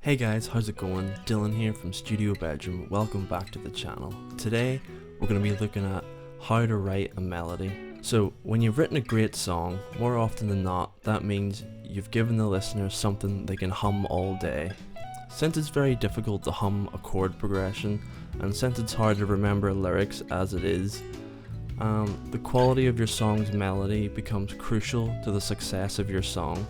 Hey guys, how's it going? Dylan here from Studio Bedroom. Welcome back to the channel. Today we're going to be looking at how to write a melody. So when you've written a great song, more often than not, that means you've given the listener something they can hum all day. Since it's very difficult to hum a chord progression, and since it's hard to remember lyrics as it is, the quality of your song's melody becomes crucial to the success of your song.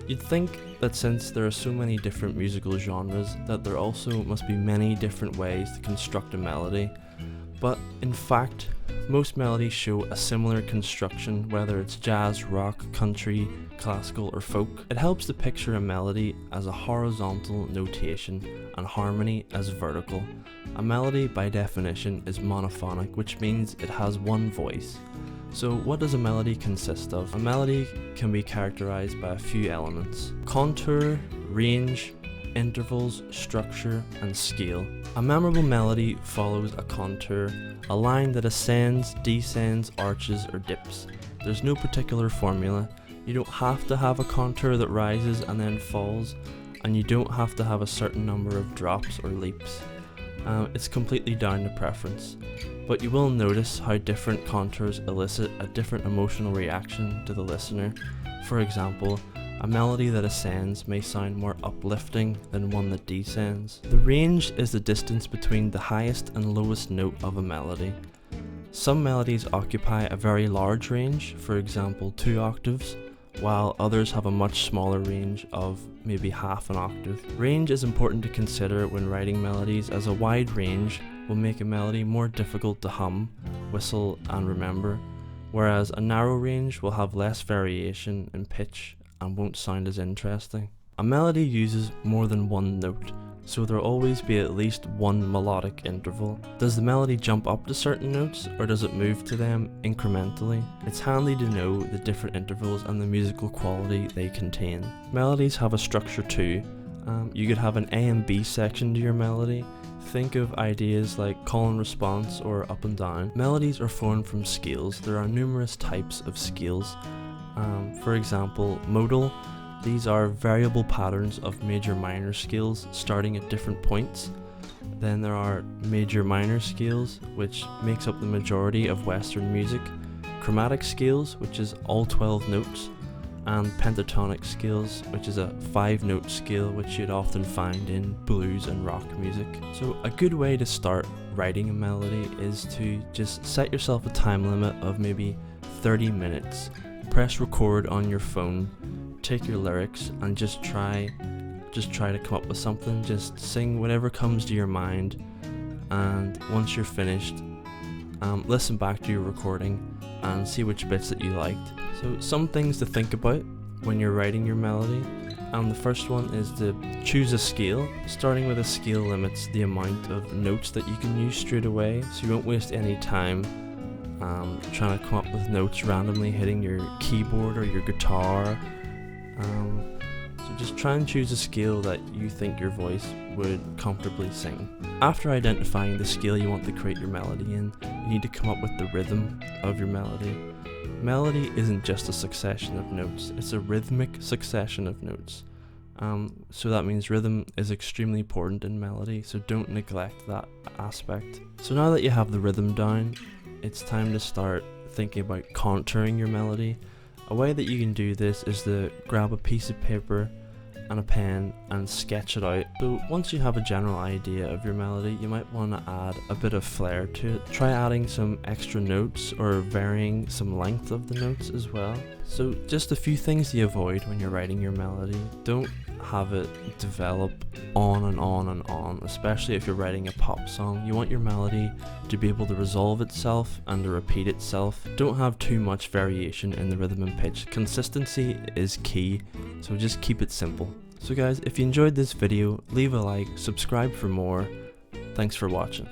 You'd think that since there are so many different musical genres, that there also must be many different ways to construct a melody, but in fact, most melodies show a similar construction, whether it's jazz, rock, country, classical, or folk. It helps to picture a melody as a horizontal notation and harmony as vertical. A melody, by definition, is monophonic, which means it has one voice. So what does a melody consist of? A melody can be characterized by a few elements: contour, range, intervals, structure, and scale. A memorable melody follows a contour, a line that ascends, descends, arches, or dips. There's no particular formula. You don't have to have a contour that rises and then falls, and you don't have to have a certain number of drops or leaps. It's completely down to preference. But you will notice how different contours elicit a different emotional reaction to the listener. For example, a melody that ascends may sound more uplifting than one that descends. The range is the distance between the highest and lowest note of a melody. Some melodies occupy a very large range, for example 2 octaves, while others have a much smaller range of maybe half an octave. Range is important to consider when writing melodies, as a wide range will make a melody more difficult to hum, whistle, and remember, whereas a narrow range will have less variation in pitch and won't sound as interesting. A melody uses more than one note, so there'll always be at least one melodic interval. Does the melody jump up to certain notes, or does it move to them incrementally? It's handy to know the different intervals and the musical quality they contain. Melodies have a structure too. You could have an A and B section to your melody. Think of ideas like call and response or up and down. Melodies are formed from scales. There are numerous types of scales. For example, modal. These are variable patterns of major-minor scales starting at different points. Then there are major-minor scales, which makes up the majority of Western music. Chromatic scales, which is all 12 notes. And pentatonic scales, which is a 5-note scale which you'd often find in blues and rock music. So a good way to start writing a melody is to just set yourself a time limit of maybe 30 minutes. Press record on your phone, take your lyrics, and just try to come up with something. Just sing whatever comes to your mind, and once you're finished, listen back to your recording and see which bits that you liked. So some things to think about when you're writing your melody, and the first one is to choose a scale. Starting with a scale limits the amount of notes that you can use straight away, so you won't waste any time trying to come up with notes randomly hitting your keyboard or your guitar. So just try and choose a scale that you think your voice would comfortably sing. After identifying the scale you want to create your melody in, you need to come up with the rhythm of your melody. Melody isn't just a succession of notes, it's a rhythmic succession of notes. So that means rhythm is extremely important in melody, so don't neglect that aspect. So now that you have the rhythm down, it's time to start thinking about contouring your melody. A way that you can do this is to grab a piece of paper and a pen and sketch it out. So once you have a general idea of your melody, you might want to add a bit of flair to it. Try adding some extra notes or varying some length of the notes as well. So just a few things to avoid when you're writing your melody. Don't have it develop on and on and on, especially if you're writing a pop song. You want your melody to be able to resolve itself and to repeat itself. Don't have too much variation in the rhythm and pitch. Consistency is key, so just keep it simple. So guys, if you enjoyed this video, leave a like, subscribe for more. Thanks for watching.